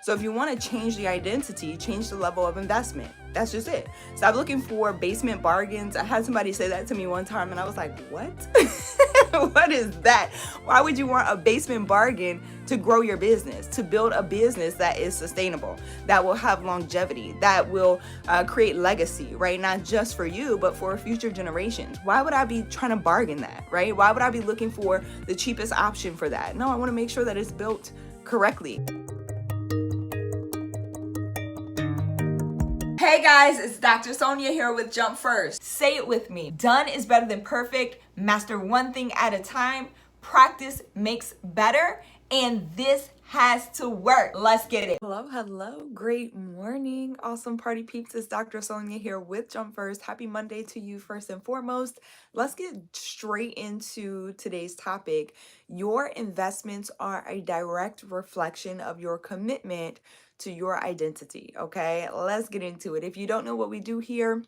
So if you want to change the identity, change the level of investment. That's just it. Stop looking for basement bargains. I had somebody say that to me one time and I was like, what? What is that? Why would you want a basement bargain to grow your business, to build a business that is sustainable, that will have longevity, that will create legacy, right? Not just for you, but for future generations. Why would I be trying to bargain that, right? Why would I be looking for the cheapest option for that? No, I want to make sure that it's built correctly. Hey guys, it's Dr. Sonia here with Jump First. Say it with me. Done is better than perfect. Master one thing at a time. Practice makes better. And this has to work. Let's get it. Hello. Great morning. Awesome party peeps. It's Dr. Sonia here with Jump First. Happy Monday to you first and foremost. Let's get straight into today's topic. Your investments are a direct reflection of your commitment to your identity. Okay, let's get into it. If you don't know what we do here,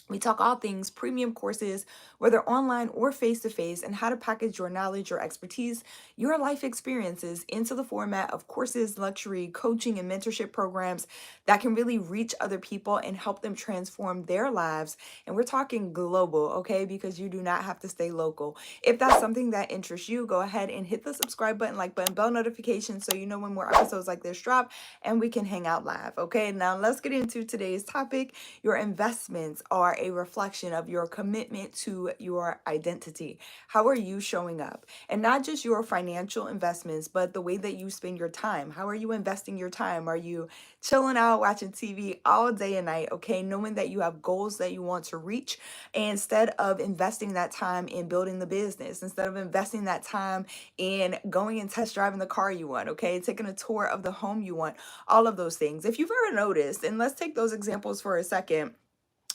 we talk all things premium courses, whether online or face-to-face, and how to package your knowledge, your expertise, your life experiences into the format of courses, luxury, coaching, and mentorship programs that can really reach other people and help them transform their lives. And we're talking global, okay? Because you do not have to stay local. If that's something that interests you, go ahead and hit the subscribe button, like button, bell notification so you know when more episodes like this drop and we can hang out live, okay? Now let's get into today's topic. Your investments are a reflection of your commitment to your identity. How are you showing up? And not just your financial investments, but the way that you spend your time. How are you investing your time? Are you chilling out, watching TV all day and night, okay? Knowing that you have goals that you want to reach, and instead of investing that time in building the business, instead of investing that time in going and test driving the car you want, okay? Taking a tour of the home you want, all of those things. If you've ever noticed, and let's take those examples for a second.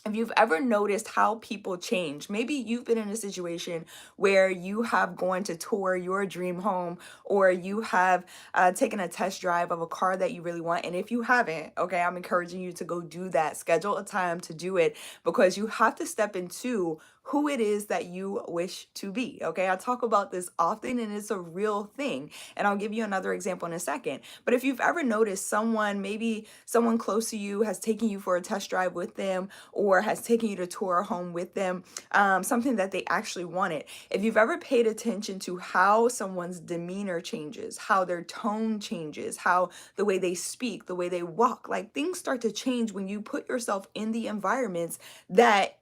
If you've ever noticed how people change, maybe you've been in a situation where you have gone to tour your dream home, or you have taken a test drive of a car that you really want. And if you haven't, okay, I'm encouraging you to go do that. Schedule a time to do it, because you have to step into who it is that you wish to be. Okay, I talk about this often and it's a real thing. And I'll give you another example in a second. But if you've ever noticed someone, maybe someone close to you has taken you for a test drive with them, or has taken you to tour a home with them, something that they actually wanted. If you've ever paid attention to how someone's demeanor changes, how their tone changes, how the way they speak, the way they walk, like things start to change when you put yourself in the environments that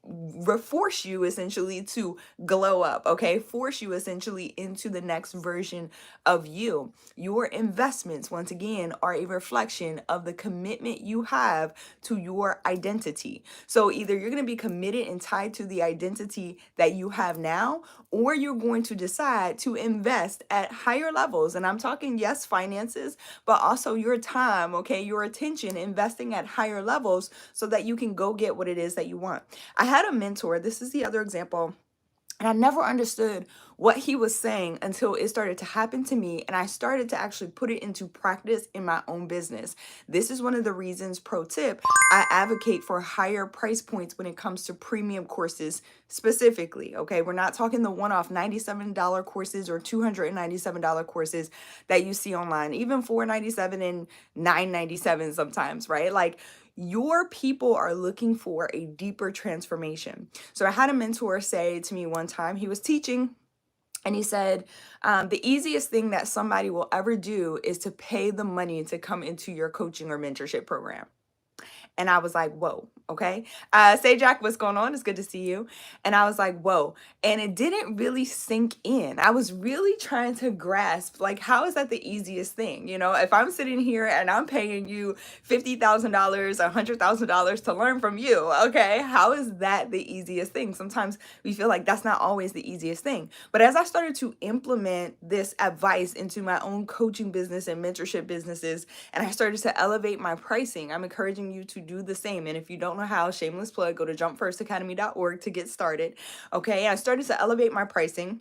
force you essentially to glow up, okay? Force you essentially into the next version of you. Your investments, once again, are a reflection of the commitment you have to your identity. So either you're going to be committed and tied to the identity that you have now, or you're going to decide to invest at higher levels. And I'm talking, yes, finances, but also your time, okay? Your attention, investing at higher levels so that you can go get what it is that you want. I had a mentor. This is the other example. And I never understood what he was saying until it started to happen to me, and I started to actually put it into practice in my own business. This is one of the reasons, pro tip, I advocate for higher price points when it comes to premium courses specifically, okay? We're not talking the one-off $97 courses or $297 courses that you see online, even $497 and $997 sometimes, right? Like, your people are looking for a deeper transformation. So I had a mentor say to me one time, he was teaching, and he said, the easiest thing that somebody will ever do is to pay the money to come into your coaching or mentorship program. And I was like, whoa, okay. Say, Jack, what's going on? It's good to see you. And I was like, whoa. And it didn't really sink in. I was really trying to grasp, like, how is that the easiest thing? You know, if I'm sitting here and I'm paying you $50,000, $100,000 to learn from you, okay, how is that the easiest thing? Sometimes we feel like that's not always the easiest thing. But as I started to implement this advice into my own coaching business and mentorship businesses, and I started to elevate my pricing, I'm encouraging you to do the same. And if you don't know how, shameless plug, go to jumpfirstacademy.org to get started. Okay, I started to elevate my pricing.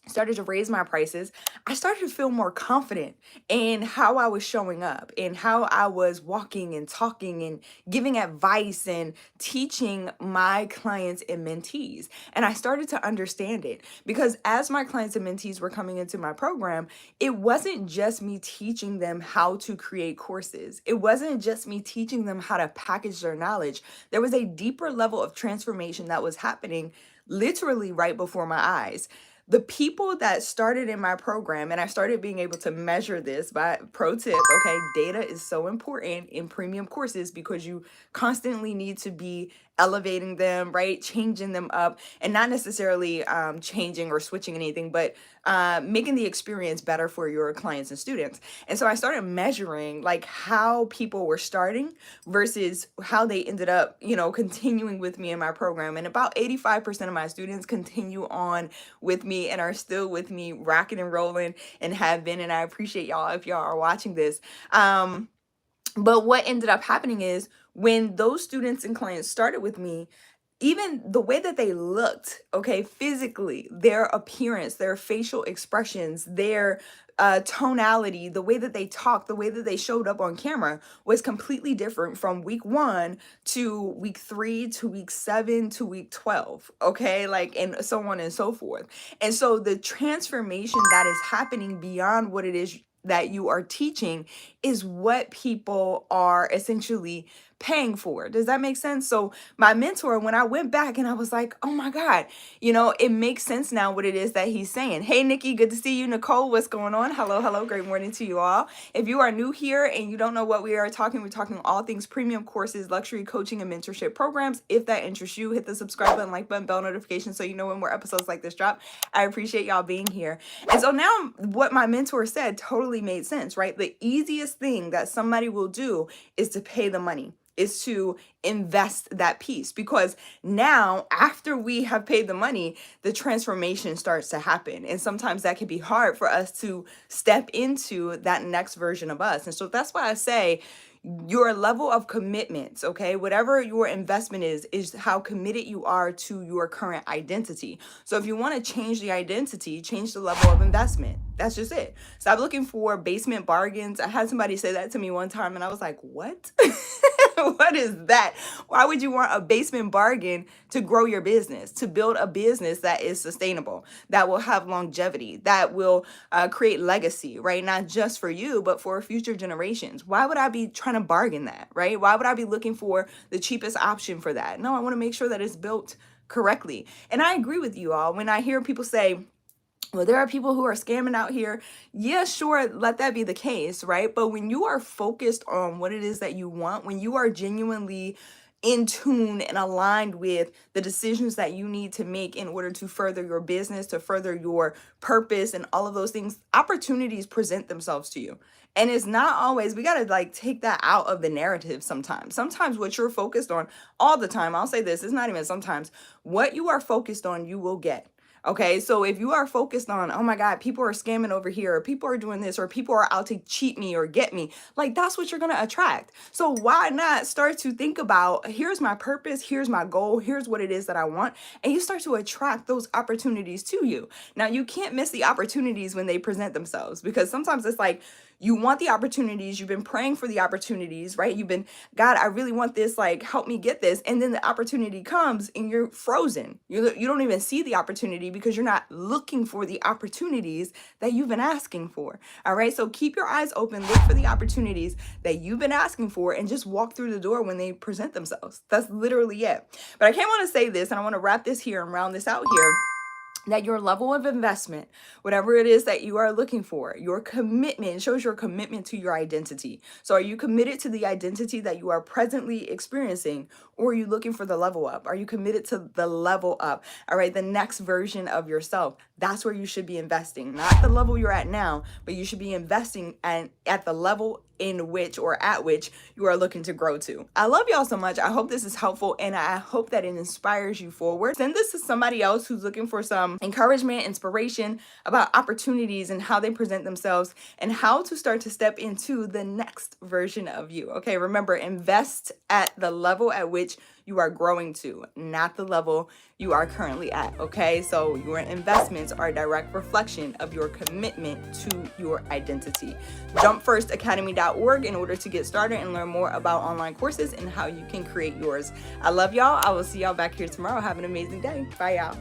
started to raise my prices, I started to feel more confident in how I was showing up and how I was walking and talking and giving advice and teaching my clients and mentees. And I started to understand it because as my clients and mentees were coming into my program, it wasn't just me teaching them how to create courses. It wasn't just me teaching them how to package their knowledge. There was a deeper level of transformation that was happening literally right before my eyes. The people that started in my program, and I started being able to measure this by pro tip, okay, data is so important in premium courses because you constantly need to be elevating them, right? Changing them up, and not necessarily changing or switching anything, but making the experience better for your clients and students. And so I started measuring like how people were starting versus how they ended up, continuing with me in my program. And about 85% of my students continue on with me and are still with me, rocking and rolling, and have been. And I appreciate y'all if y'all are watching this. But what ended up happening is when those students and clients started with me, even the way that they looked, okay, physically, their appearance, their facial expressions, their tonality, the way that they talked, the way that they showed up on camera was completely different from week 1 to week 3 to week 7 to week 12, okay, like, and so on and so forth. And so the transformation that is happening beyond what it is that you are teaching is what people are essentially paying for. Does that make sense? So my mentor, when I went back and I was like, oh my God, it makes sense now what it is that he's saying. Hey, Nikki, good to see you. Nicole, what's going on? Hello, hello. Great morning to you all. If you are new here and you don't know what we're talking all things premium courses, luxury coaching, and mentorship programs. If that interests you, hit the subscribe button, like button, bell notification so you know when more episodes like this drop. I appreciate y'all being here. And so now what my mentor said totally made sense, right? The easiest thing that somebody will do is to pay the money, is to invest that piece, because now after we have paid the money, the transformation starts to happen. And sometimes that can be hard for us to step into that next version of us. And so that's why I say your level of commitment, okay, whatever your investment is how committed you are to your current identity. So if you want to change the identity, change the level of investment. That's just it. Stop looking for basement bargains. I had somebody say that to me one time and I was like, what? What is that? Why would you want a basement bargain to grow your business, to build a business that is sustainable, that will have longevity, that will create legacy, right? Not just for you, but for future generations. Why would I be trying to bargain that, right? Why would I be looking for the cheapest option for that? No, I want to make sure that it's built correctly. And I agree with you all when I hear people say, well, there are people who are scamming out here. Yeah, sure, let that be the case, right? But when you are focused on what it is that you want, when you are genuinely in tune and aligned with the decisions that you need to make in order to further your business, to further your purpose and all of those things, opportunities present themselves to you. And it's not always, we got to like take that out of the narrative sometimes. Sometimes what you're focused on all the time, I'll say this, it's not even sometimes, what you are focused on, you will get. Okay, so if you are focused on, oh my God, people are scamming over here, or people are doing this, or people are out to cheat me or get me, like that's what you're going to attract. So why not start to think about, here's my purpose, here's my goal, here's what it is that I want, and you start to attract those opportunities to you. Now, you can't miss the opportunities when they present themselves, because sometimes it's like, you want the opportunities, you've been praying for the opportunities, right? You've been, God, I really want this, like, help me get this. And then the opportunity comes and you're frozen. You don't even see the opportunity because you're not looking for the opportunities that you've been asking for. All right. So keep your eyes open, look for the opportunities that you've been asking for, and just walk through the door when they present themselves. That's literally it. But I can't want to say this, and I want to wrap this here and round this out here, that your level of investment, whatever it is that you are looking for, your commitment shows your commitment to your identity. So are you committed to the identity that you are presently experiencing, or are you looking for the level up? Are you committed to the level up? All right, the next version of yourself. That's where you should be investing, not the level you're at now, but you should be investing at the level in which or at which you are looking to grow to. I love y'all so much. I hope this is helpful, and I hope that it inspires you forward. Send this to somebody else who's looking for some encouragement, inspiration about opportunities and how they present themselves and how to start to step into the next version of you. Okay, remember, invest at the level at which you are growing to, not the level you are currently at, okay? So your investments are a direct reflection of your commitment to your identity. JumpFirstAcademy.org in order to get started and learn more about online courses and how you can create yours. I love y'all. I will see y'all back here tomorrow. Have an amazing day. Bye, y'all.